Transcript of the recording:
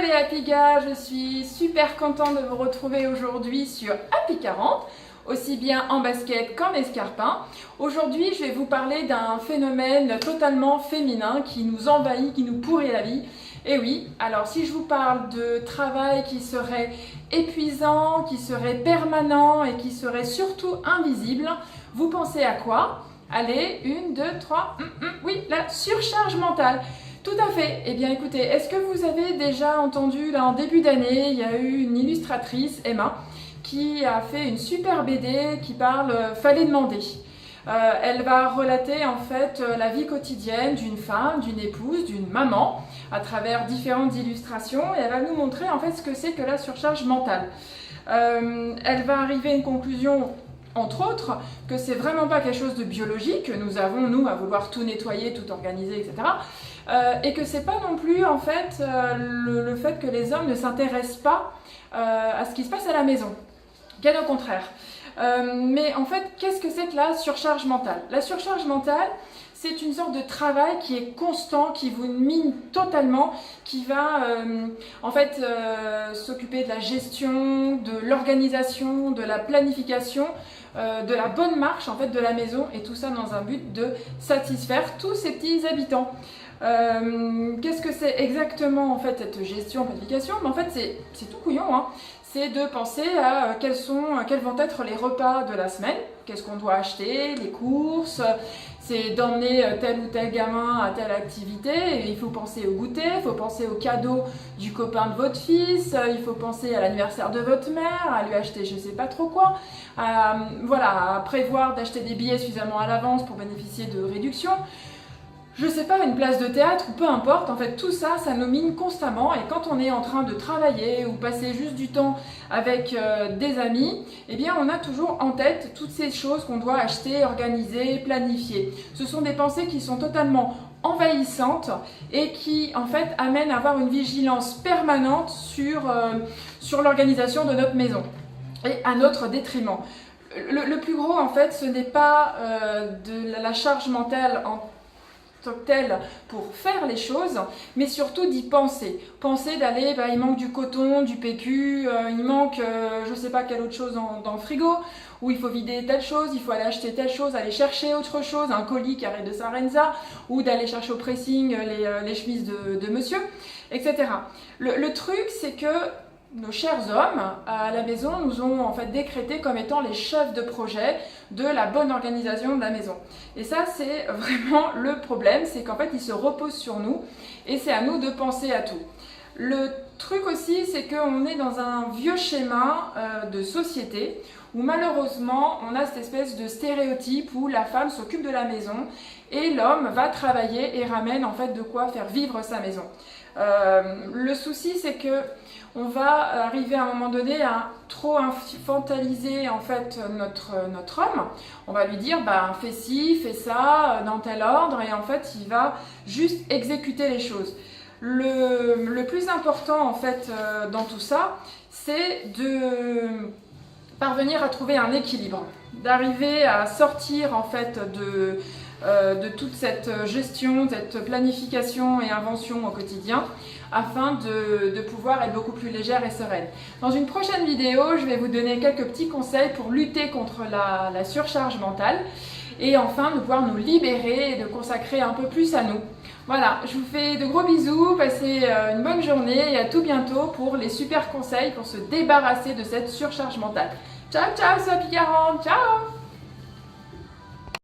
les Happy Gars, je suis super contente de vous retrouver aujourd'hui sur Happy 40, aussi bien en basket qu'en escarpin. Aujourd'hui, je vais vous parler d'un phénomène totalement féminin qui nous envahit, qui nous pourrit la vie. Et oui, alors si je vous parle de travail qui serait épuisant, qui serait permanent et qui serait surtout invisible, vous pensez à quoi? Allez, 1, 2, 3, oui, la surcharge mentale. Tout à fait. Eh bien écoutez, est-ce que vous avez déjà entendu, là en début d'année, il y a eu une illustratrice, Emma, qui a fait une super BD qui parle Fallait demander. Elle va relater en fait la vie quotidienne d'une femme, d'une épouse, d'une maman, à travers différentes illustrations, et elle va nous montrer en fait ce que c'est que la surcharge mentale. Elle va arriver à une conclusion, entre autres, que c'est vraiment pas quelque chose de biologique, que nous avons, nous, à vouloir tout nettoyer, tout organiser, etc. Et que c'est pas non plus, en fait, le fait que les hommes ne s'intéressent pas à ce qui se passe à la maison. Bien au contraire. Mais en fait, qu'est-ce que c'est que la surcharge mentale? La surcharge mentale, c'est une sorte de travail qui est constant, qui vous mine totalement, qui va en fait s'occuper de la gestion, de l'organisation, de la planification, de la bonne marche en fait de la maison, et tout ça dans un but de satisfaire tous ces petits habitants. Qu'est-ce que c'est exactement en fait cette gestion, planification? En fait, c'est tout couillon, hein. C'est de penser à quels vont être les repas de la semaine, qu'est-ce qu'on doit acheter, les courses, c'est d'emmener tel ou tel gamin à telle activité, et il faut penser au goûter, il faut penser au cadeau du copain de votre fils, il faut penser à l'anniversaire de votre mère, à lui acheter je sais pas trop quoi, voilà, à prévoir d'acheter des billets suffisamment à l'avance pour bénéficier de réductions. Je sais pas, une place de théâtre ou peu importe, en fait tout ça, ça nous mine constamment, et quand on est en train de travailler ou passer juste du temps avec des amis, eh bien on a toujours en tête toutes ces choses qu'on doit acheter, organiser, planifier. Ce sont des pensées qui sont totalement envahissantes et qui en fait amènent à avoir une vigilance permanente sur l'organisation de notre maison et à notre détriment. Le plus gros en fait, ce n'est pas de la charge mentale en tel pour faire les choses, mais surtout d'y penser. Penser d'aller, il manque du coton, du PQ, il manque je sais pas quelle autre chose dans le frigo, ou il faut vider telle chose, il faut aller acheter telle chose, aller chercher autre chose, un colis qui arrive de Sarenza, ou d'aller chercher au pressing les chemises de monsieur, etc. Le truc, c'est que nos chers hommes à la maison nous ont en fait décrété comme étant les chefs de projet de la bonne organisation de la maison. Et ça, c'est vraiment le problème, c'est qu'en fait ils se reposent sur nous et c'est à nous de penser à tout. Le truc aussi, c'est qu'on est dans un vieux schéma de société où malheureusement on a cette espèce de stéréotype où la femme s'occupe de la maison et l'homme va travailler et ramène en fait de quoi faire vivre sa maison. Le souci, c'est que on va arriver à un moment donné à trop infantiliser en fait notre homme. On va lui dire fais ci, fais ça dans tel ordre, et en fait il va juste exécuter les choses. Le plus important en fait dans tout ça, c'est de parvenir à trouver un équilibre, d'arriver à sortir en fait de toute cette gestion, cette planification et invention au quotidien, afin de pouvoir être beaucoup plus légère et sereine. Dans une prochaine vidéo, je vais vous donner quelques petits conseils pour lutter contre la surcharge mentale, et enfin de pouvoir nous libérer et de consacrer un peu plus à nous. Voilà, je vous fais de gros bisous, passez une bonne journée et à tout bientôt pour les super conseils pour se débarrasser de cette surcharge mentale. Ciao ciao, c'est Happy 40, ciao!